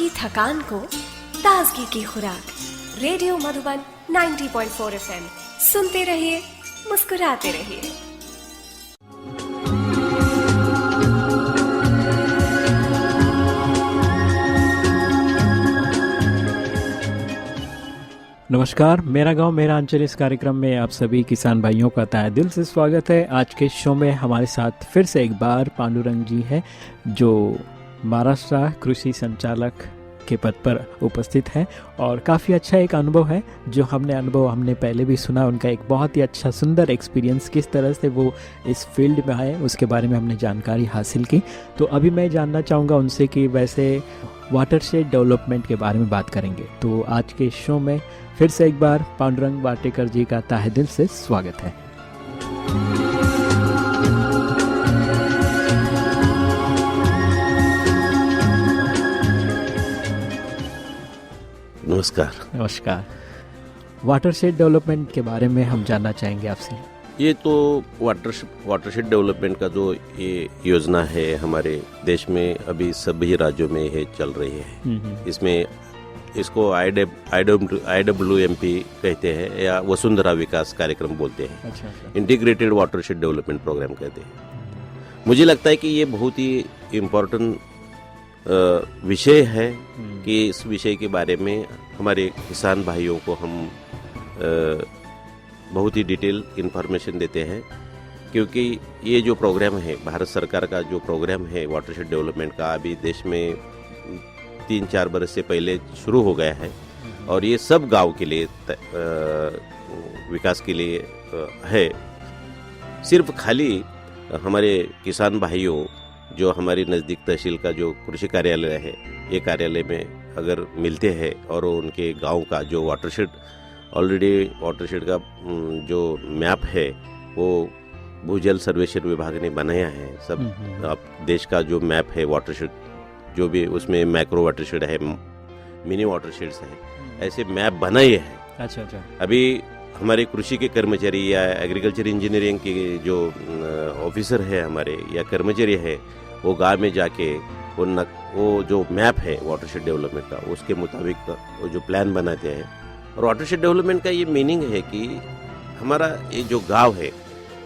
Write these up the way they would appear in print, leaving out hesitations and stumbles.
आपकी थकान को ताजगी की खुराक। रेडियो मधुबन 90.4 FM, सुनते रहिए, मुस्कुराते रहिए। नमस्कार, मेरा गांव मेरा अंचल इस कार्यक्रम में आप सभी किसान भाइयों का तहे दिल से स्वागत है। आज के शो में हमारे साथ फिर से एक बार पांडुरंग जी हैं, जो महाराष्ट्र कृषि संचालक के पद पर उपस्थित हैं और काफ़ी अच्छा एक अनुभव है जो हमने पहले भी सुना। उनका एक बहुत ही अच्छा सुंदर एक्सपीरियंस, किस तरह से वो इस फील्ड में आए उसके बारे में हमने जानकारी हासिल की। तो अभी मैं जानना चाहूँगा उनसे कि वैसे वाटरशेड डेवलपमेंट के बारे में बात करेंगे। तो आज के शो में फिर से एक बार पांडुरंग वाटेकर जी का तहे दिल से स्वागत है। नमस्कार। वाटरशेड डेवलपमेंट के बारे में हम जानना चाहेंगे आपसे। ये तो वाटरशेड डेवलपमेंट का जो ये योजना है हमारे देश में अभी सभी राज्यों में ये चल रही है। इसमें इसको IWMP कहते हैं या वसुंधरा विकास कार्यक्रम बोलते हैं। अच्छा। इंटीग्रेटेड वाटरशेड डेवलपमेंट प्रोग्राम कहते हैं। मुझे लगता है कि ये बहुत ही इम्पोर्टेंट विषय है कि इस विषय के बारे में हमारे किसान भाइयों को हम बहुत ही डिटेल इन्फॉर्मेशन देते हैं, क्योंकि ये जो प्रोग्राम है भारत सरकार का जो प्रोग्राम है वाटरशेड डेवलपमेंट का, अभी देश में 3-4 बरस से पहले शुरू हो गया है और ये सब गांव के लिए विकास के लिए है। सिर्फ खाली हमारे किसान भाइयों जो हमारी नज़दीक तहसील का जो कृषि कार्यालय है, ये कार्यालय में अगर मिलते हैं और उनके गांव का जो वाटरशेड ऑलरेडी वाटरशेड का जो मैप है वो भूजल सर्वेक्षण विभाग ने बनाया है। सब आप देश का जो मैप है वाटरशेड, जो भी उसमें मैक्रो वाटरशेड है, मिनी वाटरशेड्स है, ऐसे मैप बनाए हैं। अच्छा। अभी हमारे कृषि के कर्मचारी या एग्रीकल्चर इंजीनियरिंग के जो ऑफिसर है हमारे या कर्मचारी है, वो गांव में जाके वो जो मैप है वाटरशेड डेवलपमेंट का उसके मुताबिक वो जो प्लान बनाते हैं। और वाटरशेड डेवलपमेंट का ये मीनिंग है कि हमारा ये जो गांव है,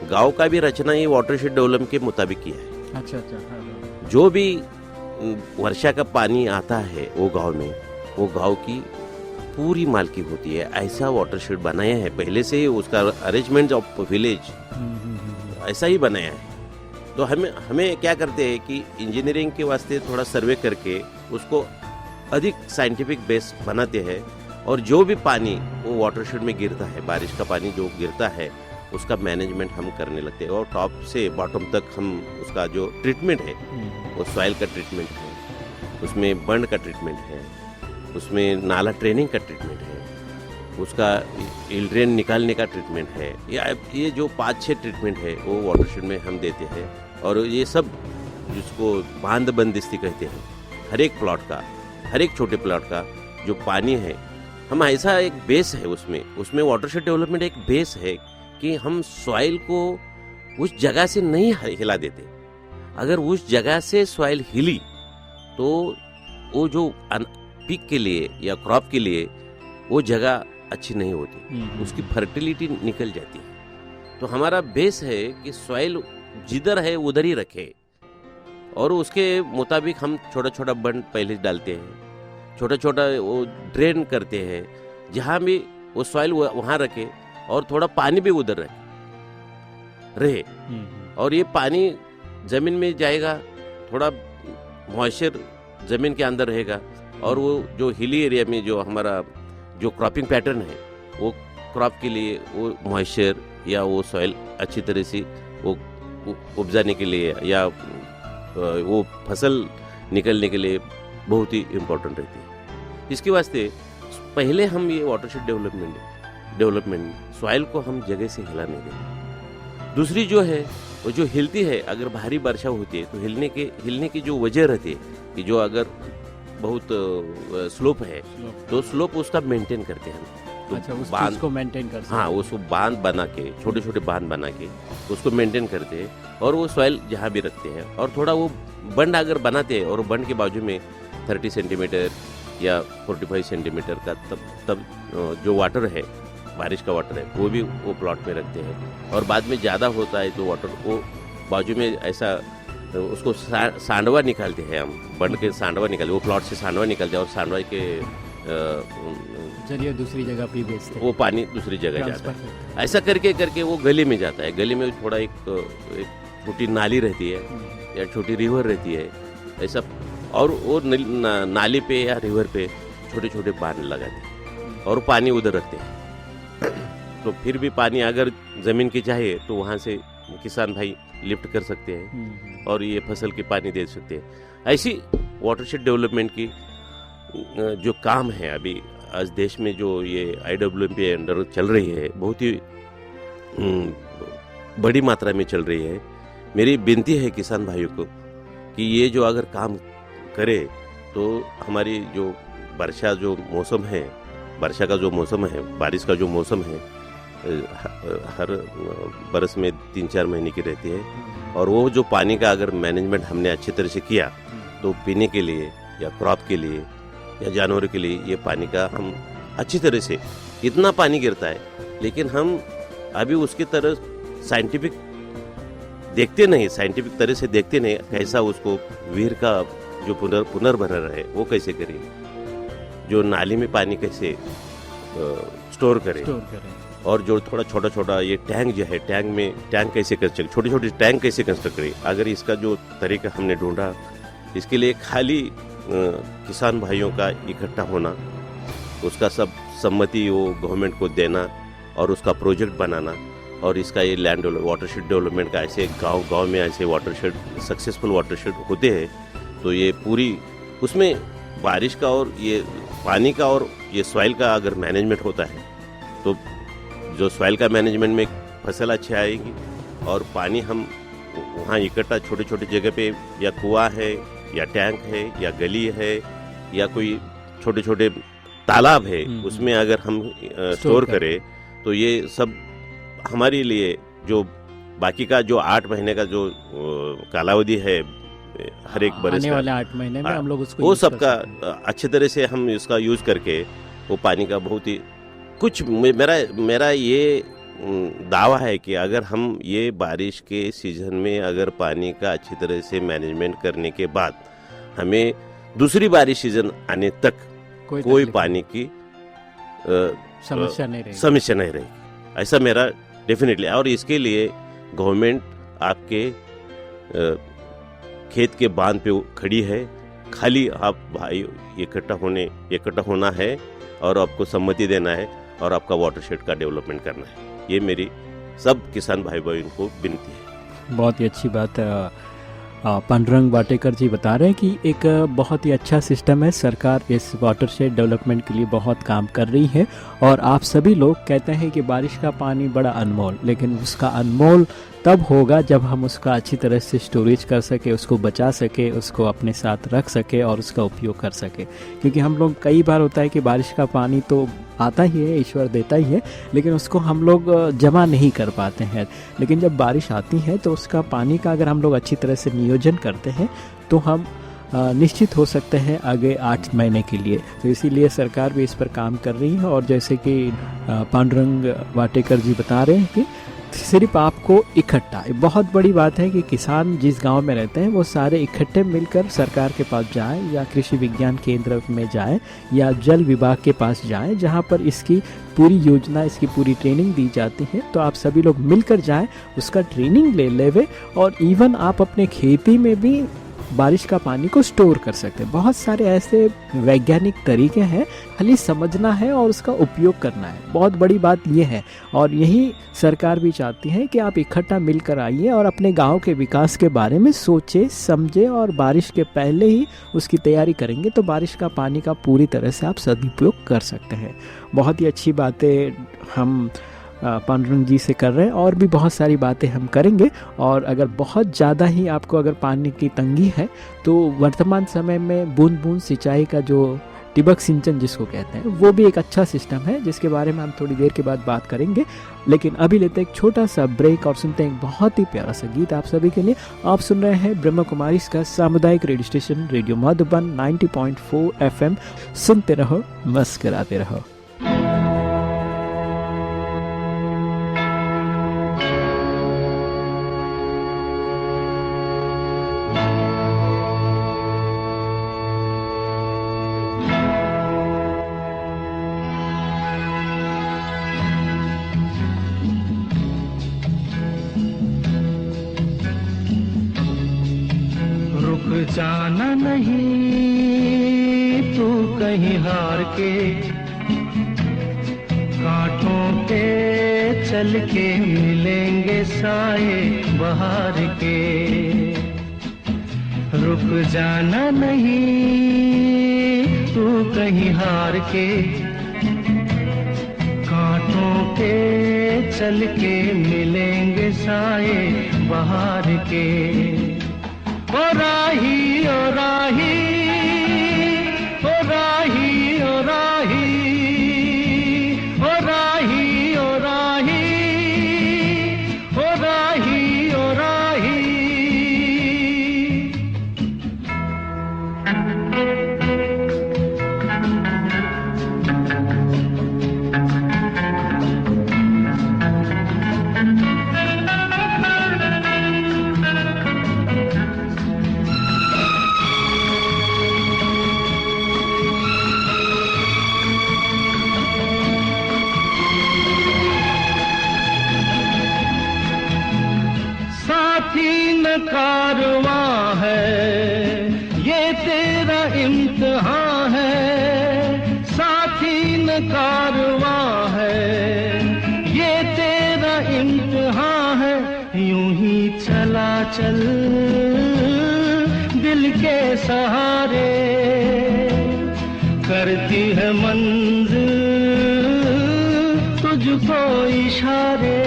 गांव का भी रचना ये वाटरशेड डेवलपमेंट के मुताबिक किया है। अच्छा। जो भी वर्षा का पानी आता है वो गांव में, वो गांव की पूरी मालकी होती है। ऐसा वाटरशेड बनाया है पहले से ही, उसका अरेंजमेंट ऑफ विलेज ऐसा ही बनाया है। तो हमें क्या करते हैं कि इंजीनियरिंग के वास्ते थोड़ा सर्वे करके उसको अधिक साइंटिफिक बेस बनाते हैं और जो भी पानी वो वाटरशेड में गिरता है, बारिश का पानी जो गिरता है उसका मैनेजमेंट हम करने लगते हैं और टॉप से बॉटम तक हम उसका जो ट्रीटमेंट है वो सॉइल का ट्रीटमेंट है, उसमें बंड का ट्रीटमेंट है, उसमें नाला ट्रेनिंग का ट्रीटमेंट है, उसका ड्रेन निकालने का ट्रीटमेंट है। ये जो 5-6 ट्रीटमेंट है वो वाटरशेड में हम देते हैं। और ये सब जिसको बांध बंदिस्ती कहते हैं, हर एक छोटे प्लॉट का जो पानी है, हम ऐसा एक बेस है उसमें वाटरशेड डेवलपमेंट एक बेस है कि हम सॉइल को उस जगह से नहीं हिला देते। अगर उस जगह से सॉइल हिली तो वो जो पीक के लिए या क्रॉप के लिए वो जगह अच्छी नहीं होती, उसकी फर्टिलिटी निकल जाती है। तो हमारा बेस है कि सॉइल जिधर है उधर ही रखे और उसके मुताबिक हम छोटा बंड पहले डालते हैं, छोटा वो ड्रेन करते हैं, जहाँ भी वो सॉइल वहाँ रखे और थोड़ा पानी भी उधर रहे। और ये पानी जमीन में जाएगा, थोड़ा मॉइस्चर जमीन के अंदर रहेगा और वो जो हिली एरिया में जो हमारा जो क्रॉपिंग पैटर्न है वो क्रॉप के लिए वो मॉइस्चर या वो सॉइल अच्छी तरह से वो उपजाने के लिए या वो फसल निकलने के लिए बहुत ही इम्पोर्टेंट रहती है। इसके वास्ते पहले हम ये वाटरशेड डेवलपमेंट सॉइल को हम जगह से हिला नहीं देते। दूसरी जो है वो जो हिलती है, अगर भारी वर्षा होती है तो हिलने की जो वजह रहती है कि जो अगर बहुत स्लोप है तो स्लोप उसका मेंटेन करते हैं। तो अच्छा, उस चीज को मेंटेन कर सकते हैं। हाँ, उसको बांध बना के छोटे बांध बना के उसको मेंटेन करते हैं और वो सॉइल जहाँ भी रखते हैं। और थोड़ा वो बंड अगर बनाते हैं और बंड के बाजू में 30 सेंटीमीटर या 45 सेंटीमीटर का, तब जो वाटर है, बारिश का वाटर है, वो भी वो प्लॉट में रखते हैं। और बाद में ज़्यादा होता है तो वाटर वो बाजू में ऐसा उसको सांडवा निकालते हैं हम, बंड के सांडवा निकालते, वो प्लॉट से सांडवा निकलते हैं और सांडवा के चलिए दूसरी जगह पे बेचते हैं, वो पानी दूसरी जगह जाता है। ऐसा करके करके वो गली में जाता है। गली में थोड़ा एक छोटी नाली रहती है या छोटी रिवर रहती है ऐसा, और वो नाली पे या रिवर पे छोटे छोटे बांध लगाते हैं और पानी उधर रखते हैं। तो फिर भी पानी अगर ज़मीन की चाहिए तो वहाँ से किसान भाई लिफ्ट कर सकते हैं और ये फसल की पानी दे सकते हैं। ऐसी वाटरशेड डेवलपमेंट की जो काम है अभी आज देश में, जो ये IWMP अंडर चल रही है, बहुत ही बड़ी मात्रा में चल रही है। मेरी विनती है किसान भाइयों को कि ये जो अगर काम करे तो हमारी जो वर्षा जो मौसम है, वर्षा का जो मौसम है, बारिश का जो मौसम है, हर बरस में 3-4 महीने की रहती है, और वो जो पानी का अगर मैनेजमेंट हमने अच्छी तरह से किया तो पीने के लिए या क्रॉप के लिए या जानवरों के लिए ये पानी का हम अच्छी तरह से, इतना पानी गिरता है लेकिन हम अभी उसकी तरह साइंटिफिक देखते नहीं, साइंटिफिक तरह से देखते नहीं कैसा उसको वीर का जो पुनर्भरण है वो कैसे करें, जो नाली में पानी कैसे स्टोर करें, और जो थोड़ा छोटा छोटा ये टैंक जो है, टैंक कैसे कर सकते, छोटे छोटे टैंक कैसे कंस्ट्रक्ट करें। अगर इसका जो तरीका हमने ढूंढा, इसके लिए खाली किसान भाइयों का इकट्ठा होना, उसका सब सम्मति वो गवर्नमेंट को देना और उसका प्रोजेक्ट बनाना, और इसका ये लैंड वाटरशेड डेवलपमेंट का ऐसे गांव में ऐसे वाटरशेड सक्सेसफुल वाटरशेड होते हैं तो ये पूरी उसमें बारिश का और ये पानी का और ये सॉइल का अगर मैनेजमेंट होता है तो जो सॉइल का मैनेजमेंट में फसल अच्छी आएगी, और पानी हम वहाँ इकट्ठा छोटे छोटे जगह पे, या कुआं है या टैंक है या गली है या कोई छोटे छोटे तालाब है, उसमें अगर हम स्टोर करें तो ये सब हमारे लिए जो बाकी का जो 8 महीने का जो कालावधि है हर एक बरस आने वाले 8 महीने में हम लोग उसको वो सबका अच्छे तरह से हम इसका यूज करके वो पानी का बहुत ही कुछ मेरा ये दावा है कि अगर हम ये बारिश के सीजन में अगर पानी का अच्छी तरह से मैनेजमेंट करने के बाद हमें दूसरी बारिश सीजन आने तक कोई पानी की समस्या नहीं रहेगी, ऐसा मेरा डेफिनेटली। और इसके लिए गवर्नमेंट आपके खेत के बांध पे खड़ी है, खाली आप भाई इकट्ठा होना है और आपको सम्मति देना है और आपका वाटरशेड का डेवलपमेंट करना है। ये मेरी सब किसान भाई बहन को विनती है। बहुत ही अच्छी बात पांडुरंग वाटेकर जी बता रहे हैं कि एक बहुत ही अच्छा सिस्टम है, सरकार इस वाटरशेड डेवलपमेंट के लिए बहुत काम कर रही है। और आप सभी लोग कहते हैं कि बारिश का पानी बड़ा अनमोल, लेकिन उसका अनमोल तब होगा जब हम उसका अच्छी तरह से स्टोरेज कर सके, उसको बचा सके, उसको अपने साथ रख सके और उसका उपयोग कर सके। क्योंकि हम लोग कई बार होता है कि बारिश का पानी तो आता ही है, ईश्वर देता ही है, लेकिन उसको हम लोग जमा नहीं कर पाते हैं। लेकिन जब बारिश आती है तो उसका पानी का अगर हम लोग अच्छी तरह से नियोजन करते हैं तो हम निश्चित हो सकते हैं आगे 8 महीने के लिए। तो इसीलिए सरकार भी इस पर काम कर रही है। और जैसे कि पांडुरंग वाटेकर जी बता रहे हैं कि सिर्फ आपको इकट्ठा, बहुत बड़ी बात है कि किसान जिस गांव में रहते हैं वो सारे इकट्ठे मिलकर सरकार के पास जाएं या कृषि विज्ञान केंद्र में जाएं या जल विभाग के पास जाएं, जहां पर इसकी पूरी योजना, इसकी पूरी ट्रेनिंग दी जाती है। तो आप सभी लोग मिलकर जाएं, उसका ट्रेनिंग लेवे, और इवन आप अपने खेती में भी बारिश का पानी को स्टोर कर सकते हैं। बहुत सारे ऐसे वैज्ञानिक तरीके हैं, खाली समझना है और उसका उपयोग करना है। बहुत बड़ी बात यह है, और यही सरकार भी चाहती है कि आप इकट्ठा मिलकर आइए और अपने गांव के विकास के बारे में सोचे समझे, और बारिश के पहले ही उसकी तैयारी करेंगे तो बारिश का पानी का पूरी तरह से आप सदुपयोग कर सकते हैं। बहुत ही अच्छी बातें हम पांडुरंग जी से कर रहे हैं, और भी बहुत सारी बातें हम करेंगे। और अगर बहुत ज़्यादा ही आपको अगर पानी की तंगी है तो वर्तमान समय में बूंद बूंद सिंचाई का जो टिबक सिंचन जिसको कहते हैं, वो भी एक अच्छा सिस्टम है जिसके बारे में हम थोड़ी देर के बाद बात करेंगे। लेकिन अभी लेते हैं एक छोटा सा ब्रेक और सुनते हैं एक बहुत ही प्यारा सा गीत आप सभी के लिए। आप सुन रहे हैं ब्रह्म कुमारी का सामुदायिक radio station radio Madhuban 90.4 FM। सुनते रहो, मस्कराते रहो। जाना नहीं तू कहीं हार के, कांटों पे चल के मिलेंगे साए बहार के। रुक जाना नहीं तू कहीं हार के, कांटों पे चल के मिलेंगे साए बहार के। ओ राही ओ राही ओ राही ओ राही ओ राही ओ राही ओ राही ओ राही। कारवां है ये तेरा इम्तिहान है, साथी न कारवां है ये तेरा इम्तिहान है। यूं ही चला चल दिल के सहारे, करती है मंजिल तुझको इशारे।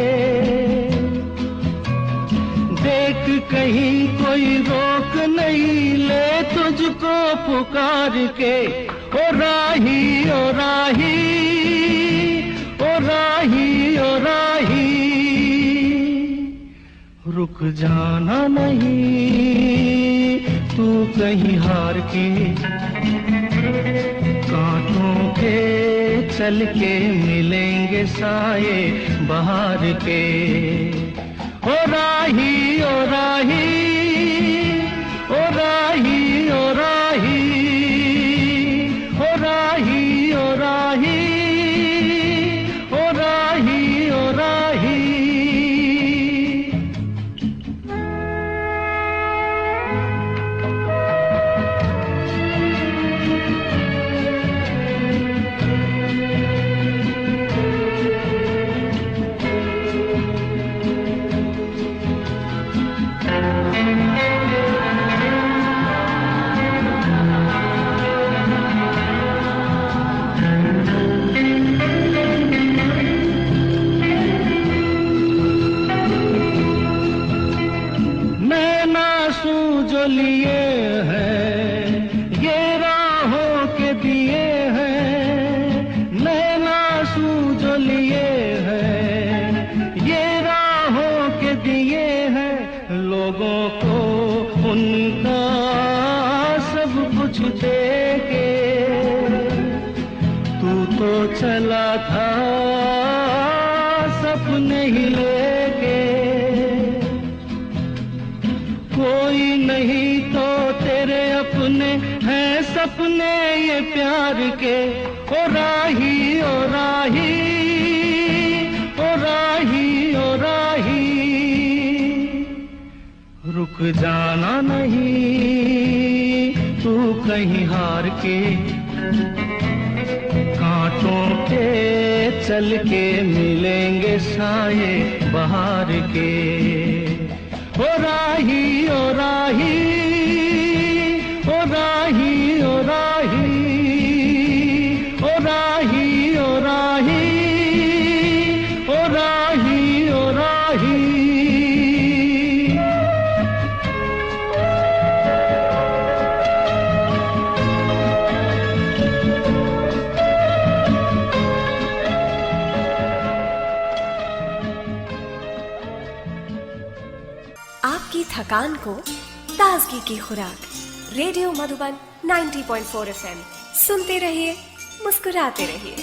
देख कहीं कोई रोक नहीं ले तुझको पुकार के। ओ राही ओ राही ओ राही ओ राही। रुक जाना नहीं तू कहीं हार के, कांटों के चल के मिलेंगे साए बहार के। ओ राही ओ राही ओ राही ओ राही ओ राही ओ राही ओ राही ओ राही। लिए हैं ये राहों के दिए हैं, नैना सूझो लिए हैं ये राहों के दिए हैं। लोगों को उनका सब कुछ दे के तू तो चला था सपने ही लेके। कोई नहीं तो तेरे अपने हैं सपने ये प्यार के। ओ राही ओ राही ओ राही ओ राही। रुक जाना नहीं तू कहीं हार के, कांटों पे चल के मिलेंगे साए बहार के। ओ राही ओ राही ओ राही ओ राही ओ राही ओ राही ओ राही ओ राही। थकान को ताजगी की खुराक। रेडियो मधुबन 90.4 FM, सुनते रहिए, मुस्कुराते रहिए।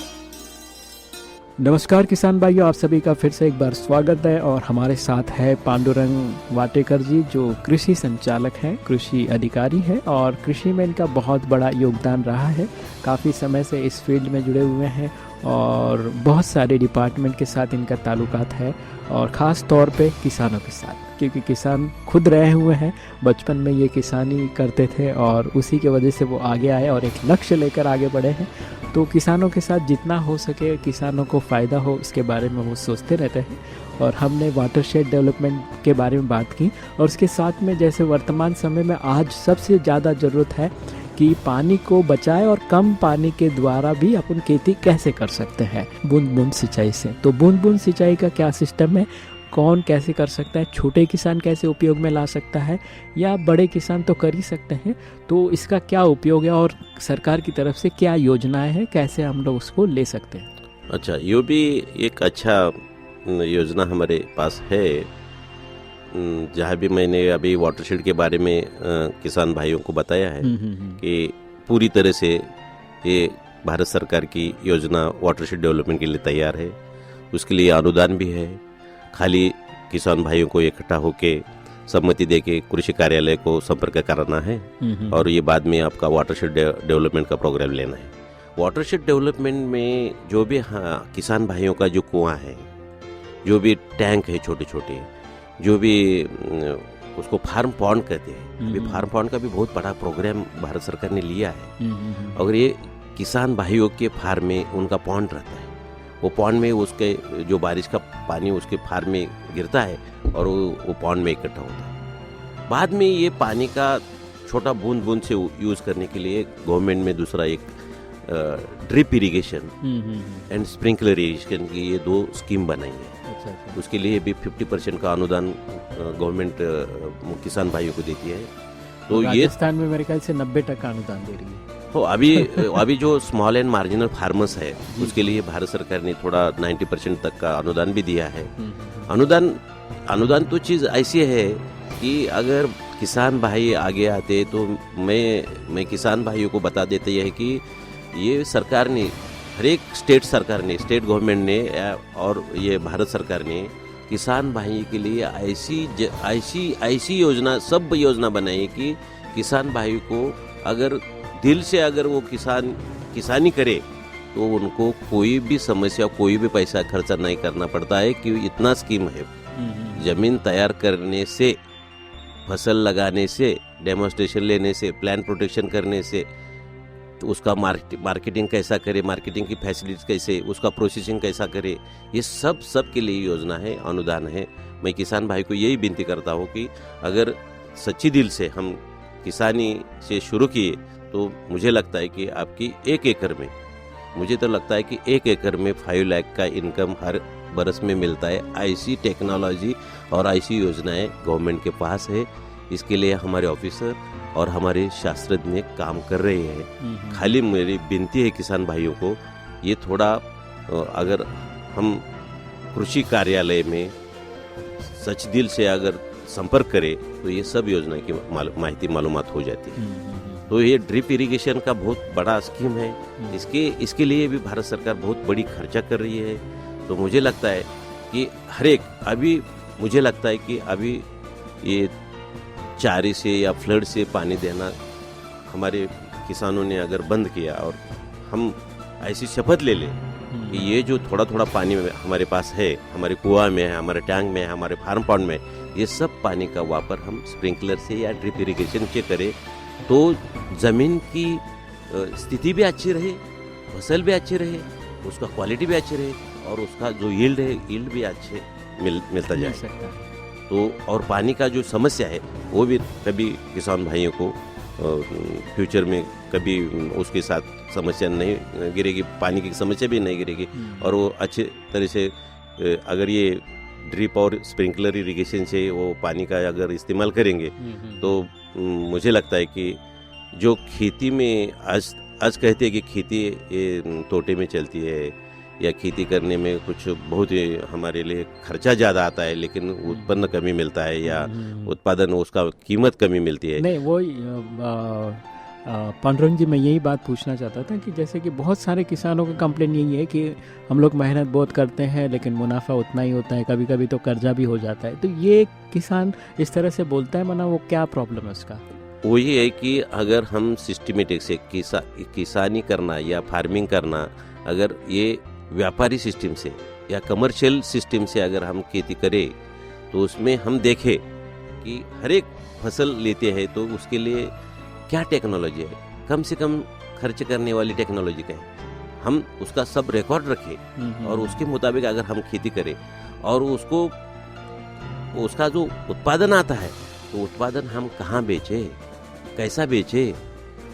नमस्कार किसान भाइयों, आप सभी का फिर से एक बार स्वागत है। और हमारे साथ है पांडुरंग वाटेकर जी, जो कृषि संचालक हैं, कृषि अधिकारी हैं और कृषि में इनका बहुत बड़ा योगदान रहा है। काफ़ी समय से इस फील्ड में जुड़े हुए हैं और बहुत सारे डिपार्टमेंट के साथ इनका ताल्लुकात है और ख़ास तौर पे किसानों के साथ, क्योंकि किसान खुद रहे हुए हैं। बचपन में ये किसानी करते थे और उसी के वजह से वो आगे आए और एक लक्ष्य लेकर आगे बढ़े हैं। तो किसानों के साथ जितना हो सके, किसानों को फ़ायदा हो, इसके बारे में वो सोचते रहते हैं। और हमने वाटरशेड डेवलपमेंट के बारे में बात की और उसके साथ में जैसे वर्तमान समय में आज सबसे ज़्यादा ज़रूरत है कि पानी को बचाए और कम पानी के द्वारा भी अपन खेती कैसे कर सकते हैं, बूंद बूंद सिंचाई से। तो बूंद बूंद सिंचाई का क्या सिस्टम है, कौन कैसे कर सकता है, छोटे किसान कैसे उपयोग में ला सकता है या बड़े किसान तो कर ही सकते हैं। तो इसका क्या उपयोग है और सरकार की तरफ से क्या योजनाएं हैं, कैसे हम लोग उसको ले सकते हैं। अच्छा, ये भी एक अच्छा योजना हमारे पास है। जहाँ भी मैंने अभी वाटरशेड के बारे में किसान भाइयों को बताया है कि पूरी तरह से ये भारत सरकार की योजना वाटरशेड डेवलपमेंट के लिए तैयार है। उसके लिए अनुदान भी है। खाली किसान भाइयों को इकट्ठा होके सम्मति देके कृषि कार्यालय को संपर्क कराना है और ये बाद में आपका वाटरशेड डेवलपमेंट का प्रोग्राम लेना है। वाटरशेड डेवलपमेंट में जो भी किसान भाइयों का जो कुआं है, जो भी टैंक है छोटे छोटे, जो भी उसको फार्म पॉन्ड कहते हैं, अभी फार्म पॉन्ड का भी बहुत बड़ा प्रोग्राम भारत सरकार ने लिया है। अगर ये किसान भाइयों के फार्म में उनका पॉन्ड रहता है, वो पॉन्ड में उसके जो बारिश का पानी उसके फार्म में गिरता है और वो पॉन्ड में इकट्ठा होता है। बाद में ये पानी का छोटा बूंद बूंद से यूज़ करने के लिए गवर्नमेंट में दूसरा एक drip irrigation and sprinkler irrigation की ये 2 स्कीम बनाई है। उसके लिए भी 50% का अनुदान गवर्नमेंट किसान भाइयों को देती है। तो ये राजस्थान में मेरे ख्याल से 90% अनुदान दे रही है। तो अभी जो स्मॉल एंड मार्जिनल फार्मर्स है उसके लिए भारत सरकार ने थोड़ा 90% तक का अनुदान भी दिया है। अनुदान तो चीज़ ऐसी है कि अगर किसान भाई आगे आते तो मैं किसान भाइयों को बता देते हैं कि ये सरकार ने, हर एक स्टेट सरकार ने, स्टेट गवर्नमेंट ने और ये भारत सरकार ने किसान भाई के लिए ऐसी योजना, सब योजना बनाई कि किसान भाई को अगर दिल से अगर वो किसानी करे तो उनको कोई भी समस्या, कोई भी पैसा खर्चा नहीं करना पड़ता है। कि इतना स्कीम है, जमीन तैयार करने से, फसल लगाने से, डेमोन्स्ट्रेशन लेने से, प्लांट प्रोटेक्शन करने से, तो उसका मार्केटिंग कैसा करे, मार्केटिंग की फैसिलिटीज कैसे, उसका प्रोसेसिंग कैसा करे, ये सब के लिए योजना है, अनुदान है। मैं किसान भाई को यही विनती करता हूँ कि अगर सच्ची दिल से हम किसानी से शुरू किए तो मुझे लगता है कि आपकी 1 एकड़ में, मुझे तो लगता है कि 1 एकड़ में 5 लाख का इनकम हर बरस में मिलता है। ऐसी टेक्नोलॉजी और ऐसी योजनाएं गवर्नमेंट के पास है। इसके लिए हमारे ऑफिसर और हमारे शास्त्रज्ञ काम कर रहे हैं। खाली मेरी विनती है किसान भाइयों को, ये थोड़ा अगर हम कृषि कार्यालय में सच दिल से अगर संपर्क करें तो ये सब योजना की माहिती मालूमात हो जाती है। तो ये ड्रिप इरिगेशन का बहुत बड़ा स्कीम है। इसके लिए भी भारत सरकार बहुत बड़ी खर्चा कर रही है। तो मुझे लगता है कि मुझे लगता है कि अभी ये चारे से या फ्लड से पानी देना हमारे किसानों ने अगर बंद किया और हम ऐसी शपथ ले लें कि ये जो थोड़ा थोड़ा पानी हमारे पास है, हमारे कुआं में है, हमारे टैंक में है, हमारे फार्म पॉन्ड में, ये सब पानी का वापर हम स्प्रिंकलर से या ड्रिप इरिगेशन से करें तो ज़मीन की स्थिति भी अच्छी रहे, फसल भी अच्छी रहे, उसका क्वालिटी भी अच्छी रहे और उसका जो यील्ड है, यील्ड भी अच्छे मिलता जाए। तो और पानी का जो समस्या है वो भी कभी किसान भाइयों को फ्यूचर में कभी उसके साथ समस्या नहीं गिरेगी, पानी की समस्या भी नहीं गिरेगी और वो अच्छे तरह से अगर ये ड्रिप और स्प्रिंकलर इरिगेशन से वो पानी का अगर इस्तेमाल करेंगे तो मुझे लगता है कि जो खेती में आज कहते हैं कि खेती ये तोटे में चलती है या खेती करने में कुछ बहुत ही हमारे लिए खर्चा ज़्यादा आता है, लेकिन उत्पन्न कमी मिलता है या उत्पादन उसका कीमत कमी मिलती है। नहीं, वो पांडुरंग जी, मैं यही बात पूछना चाहता था कि जैसे कि बहुत सारे किसानों का कंप्लेन यही है कि हम लोग मेहनत बहुत करते हैं लेकिन मुनाफा उतना ही होता है, कभी कभी तो कर्जा भी हो जाता है। तो ये किसान इस तरह से बोलता है, माना वो क्या प्रॉब्लम है उसका? वो ये है कि अगर हम सिस्टमेटिक से किसानी करना या फार्मिंग करना, अगर ये व्यापारी सिस्टम से या कमर्शियल सिस्टम से अगर हम खेती करें तो उसमें हम देखें कि हर एक फसल लेते हैं तो उसके लिए क्या टेक्नोलॉजी है, कम से कम खर्च करने वाली टेक्नोलॉजी का है, हम उसका सब रिकॉर्ड रखें और उसके मुताबिक अगर हम खेती करें और उसका जो उत्पादन आता है तो उत्पादन हम कहाँ बेचे, कैसा बेचे,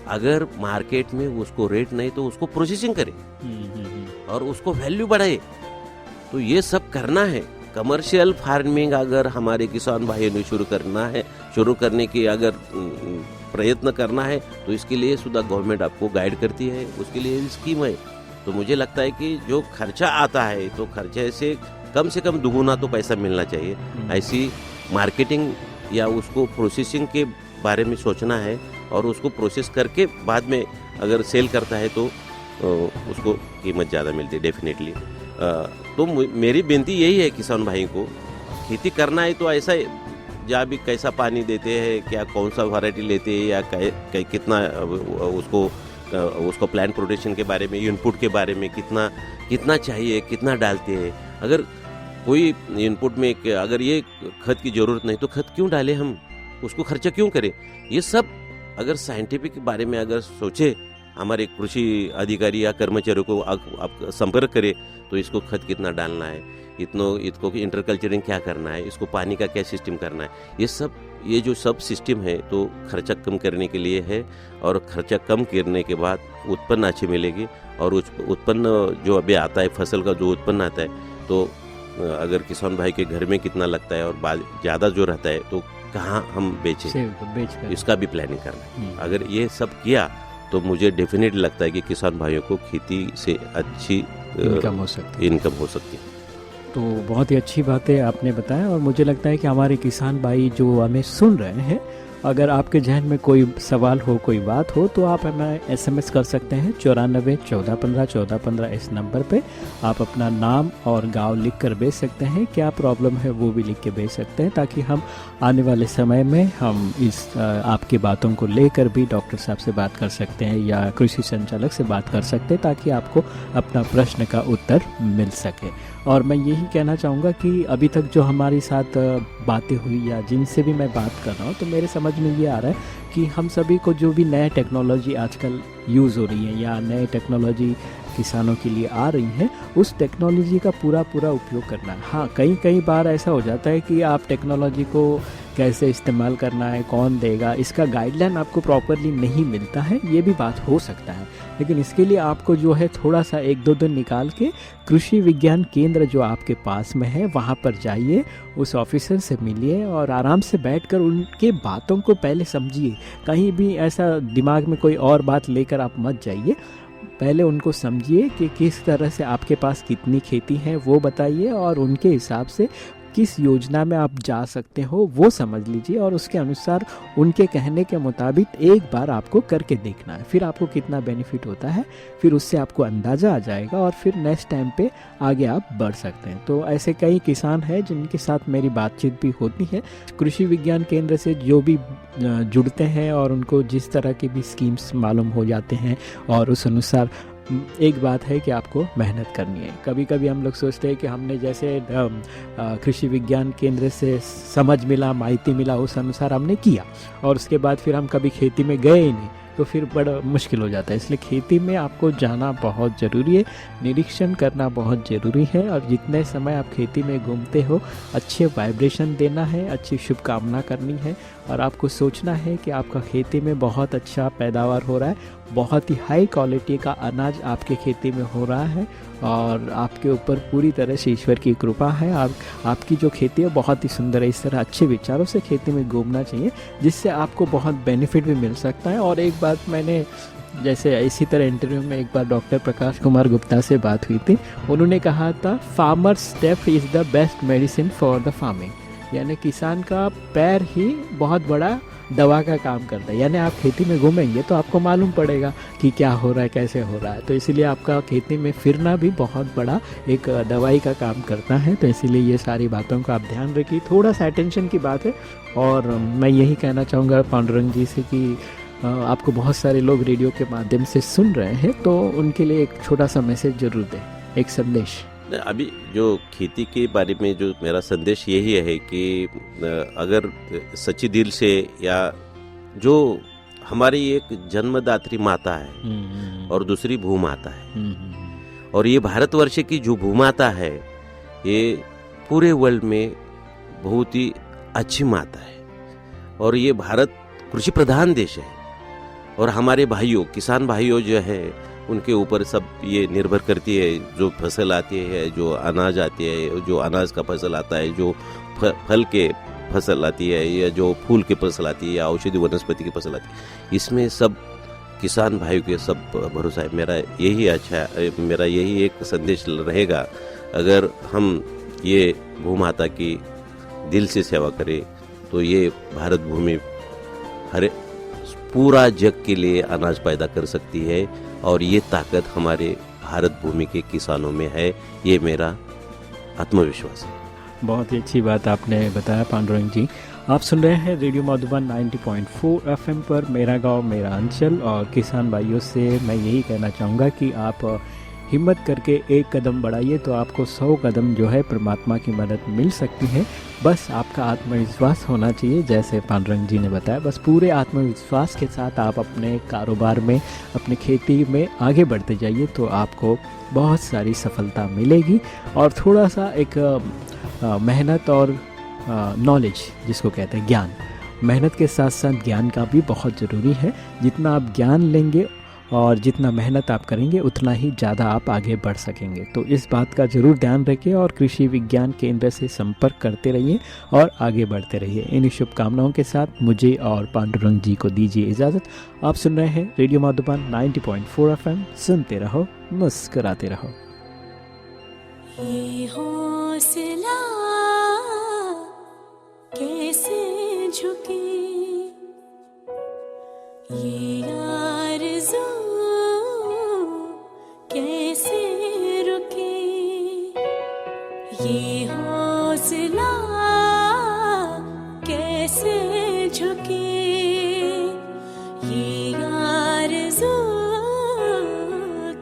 अगर मार्केट में उसको रेट नहीं तो उसको प्रोसेसिंग करें और उसको वैल्यू बढ़ाए। तो ये सब करना है। कमर्शियल फार्मिंग अगर हमारे किसान भाइयों ने शुरू करने की अगर प्रयत्न करना है तो इसके लिए सुधा गवर्नमेंट आपको गाइड करती है, उसके लिए स्कीम है। तो मुझे लगता है कि जो खर्चा आता है तो खर्चे से कम दुगुना तो पैसा मिलना चाहिए। ऐसी मार्केटिंग या उसको प्रोसेसिंग के बारे में सोचना है और उसको प्रोसेस करके बाद में अगर सेल करता है तो उसको कीमत ज़्यादा मिलती है डेफिनेटली। तो मेरी विनती यही है किसान भाई को, खेती करना है तो ऐसा जहाँ भी कैसा पानी देते हैं, क्या कौन सा वैरायटी लेते हैं या कितना उसको प्लांट प्रोटेक्शन के बारे में, इनपुट के बारे में कितना चाहिए, कितना डालते हैं। अगर कोई इनपुट में अगर ये खत की ज़रूरत नहीं तो खत क्यों डालें, हम उसको खर्चा क्यों करें। ये सब अगर साइंटिफिक के बारे में अगर सोचे हमारे कृषि अधिकारी या कर्मचारियों को आप संपर्क करें तो इसको खत कितना डालना है, इसको इंटरकल्चरिंग क्या करना है, इसको पानी का क्या सिस्टम करना है, ये जो सब सिस्टम है तो खर्चा कम करने के लिए है। और खर्चा कम करने के बाद उत्पन्न अच्छे मिलेगी और उत्पन्न जो अभी आता है, फसल का जो उत्पन्न आता है तो अगर किसान भाई के घर में कितना लगता है और ज़्यादा जो रहता है तो कहाँ हम बेचें, इसका भी प्लानिंग करना है। अगर ये सब किया तो मुझे डेफिनेटली लगता है कि किसान भाइयों को खेती से अच्छी इनकम हो सकती है। तो बहुत ही अच्छी बातें आपने बताया और मुझे लगता है कि हमारे किसान भाई जो हमें सुन रहे हैं, अगर आपके जहन में कोई सवाल हो, कोई बात हो तो आप हमें SMS कर सकते हैं 94 14 15 14 15 इस नंबर पे। आप अपना नाम और गांव लिख कर भेज सकते हैं, क्या प्रॉब्लम है वो भी लिख के भेज सकते हैं, ताकि हम आने वाले समय में हम इस आपकी बातों को लेकर भी डॉक्टर साहब से बात कर सकते हैं या कृषि संचालक से बात कर सकते हैं, ताकि आपको अपना प्रश्न का उत्तर मिल सके। और मैं यही कहना चाहूँगा कि अभी तक जो हमारे साथ बातें हुई या जिनसे भी मैं बात कर रहा हूँ तो मेरे समझ में ये आ रहा है कि हम सभी को जो भी नए टेक्नोलॉजी आजकल यूज़ हो रही है या नए टेक्नोलॉजी किसानों के लिए आ रही है, उस टेक्नोलॉजी का पूरा उपयोग करना है। हाँ, कई बार ऐसा हो जाता है कि आप टेक्नोलॉजी को कैसे इस्तेमाल करना है, कौन देगा, इसका गाइडलाइन आपको प्रॉपरली नहीं मिलता है, ये भी बात हो सकता है। लेकिन इसके लिए आपको जो है थोड़ा सा 1-2 दिन निकाल के कृषि विज्ञान केंद्र जो आपके पास में है वहाँ पर जाइए, उस ऑफिसर से मिलिए और आराम से बैठकर उनके बातों को पहले समझिए। कहीं भी ऐसा दिमाग में कोई और बात लेकर आप मत जाइए, पहले उनको समझिए कि किस तरह से आपके पास कितनी खेती है वो बताइए और उनके हिसाब से किस योजना में आप जा सकते हो वो समझ लीजिए और उसके अनुसार उनके कहने के मुताबिक एक बार आपको करके देखना है। फिर आपको कितना बेनिफिट होता है फिर उससे आपको अंदाज़ा आ जाएगा और फिर नेक्स्ट टाइम पे आगे आप बढ़ सकते हैं। तो ऐसे कई किसान हैं जिनके साथ मेरी बातचीत भी होती है कृषि विज्ञान केंद्र से, जो भी जुड़ते हैं और उनको जिस तरह की भी स्कीम्स मालूम हो जाते हैं और उस अनुसार एक बात है कि आपको मेहनत करनी है। कभी कभी हम लोग सोचते हैं कि हमने जैसे कृषि विज्ञान केंद्र से समझ मिला, माहिती मिला, उस अनुसार हमने किया और उसके बाद फिर हम कभी खेती में गए ही नहीं तो फिर बड़ा मुश्किल हो जाता है। इसलिए खेती में आपको जाना बहुत ज़रूरी है, निरीक्षण करना बहुत ज़रूरी है और जितने समय आप खेती में घूमते हो अच्छे वाइब्रेशन देना है, अच्छी शुभकामना करनी है और आपको सोचना है कि आपका खेती में बहुत अच्छा पैदावार हो रहा है, बहुत ही हाई क्वालिटी का अनाज आपके खेती में हो रहा है और आपके ऊपर पूरी तरह से ईश्वर की कृपा है। आपकी जो खेती है बहुत ही सुंदर है। इस तरह अच्छे विचारों से खेती में घूमना चाहिए जिससे आपको बहुत बेनिफिट भी मिल सकता है। और एक बात मैंने जैसे इसी तरह इंटरव्यू में एक बार डॉक्टर प्रकाश कुमार गुप्ता से बात हुई थी, उन्होंने कहा था farmer step is the best medicine for the farming, यानी किसान का पैर ही बहुत बड़ा दवा का काम करता है। यानी आप खेती में घूमेंगे तो आपको मालूम पड़ेगा कि क्या हो रहा है, कैसे हो रहा है, तो इसीलिए आपका खेती में फिरना भी बहुत बड़ा एक दवाई का काम करता है। तो इसीलिए ये सारी बातों का आप ध्यान रखिए, थोड़ा सा अटेंशन की बात है। और मैं यही कहना चाहूँगा पांडुरंग जी से कि आपको बहुत सारे लोग रेडियो के माध्यम से सुन रहे हैं, तो उनके लिए एक छोटा सा मैसेज जरूर दें, एक संदेश। अभी जो खेती के बारे में जो मेरा संदेश यही है कि अगर सच्चे दिल से, या जो हमारी एक जन्मदात्री माता है और दूसरी भूमाता है, और ये भारतवर्ष की जो भूमाता है ये पूरे वर्ल्ड में बहुत ही अच्छी माता है, और ये भारत कृषि प्रधान देश है, और हमारे भाइयों, किसान भाइयों जो है उनके ऊपर सब ये निर्भर करती है। जो फसल आती है, जो अनाज आती है, जो अनाज का फसल आता है, जो फल के फसल आती है, या जो फूल की फसल आती है, या औषधि वनस्पति की फसल आती है, इसमें सब किसान भाइयों के सब भरोसा है। मेरा यही एक संदेश रहेगा, अगर हम ये भूमाता की दिल से सेवा करें तो ये भारत भूमि पूरा जग के लिए अनाज पैदा कर सकती है, और ये ताकत हमारे भारत भूमि के किसानों में है, ये मेरा आत्मविश्वास है। बहुत ही अच्छी बात आपने बताया पांडुरंग जी। आप सुन रहे हैं रेडियो मधुबन 90.4 एफएम पर मेरा गांव मेरा अंचल, और किसान भाइयों से मैं यही कहना चाहूँगा कि आप हिम्मत करके एक कदम बढ़ाइए तो आपको 100 कदम जो है परमात्मा की मदद मिल सकती है। बस आपका आत्मविश्वास होना चाहिए, जैसे पांडुरंग जी ने बताया, बस पूरे आत्मविश्वास के साथ आप अपने कारोबार में, अपने खेती में आगे बढ़ते जाइए तो आपको बहुत सारी सफलता मिलेगी। और थोड़ा सा एक मेहनत और नॉलेज जिसको कहते हैं ज्ञान, मेहनत के साथ साथ ज्ञान का भी बहुत ज़रूरी है। जितना आप ज्ञान लेंगे और जितना मेहनत आप करेंगे उतना ही ज़्यादा आप आगे बढ़ सकेंगे। तो इस बात का ज़रूर ध्यान रखिए और कृषि विज्ञान केंद्र से संपर्क करते रहिए और आगे बढ़ते रहिए। इन्हीं शुभकामनाओं के साथ मुझे और पांडुरंग जी को दीजिए इजाज़त। आप सुन रहे हैं रेडियो मधुबन 90.4 FM, सुनते रहो मुस्कुराते रहो। ये हौसला कैसे झुके, ये आरज़ू कैसे रुके, ये हौसला कैसे झुके, ये आरज़ू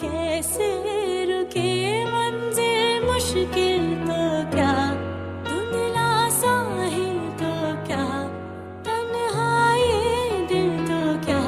कैसे रुके। मंजिल मुश्किल तो क्या, धुंधला सा है तो क्या, तन्हाई दिल तो क्या।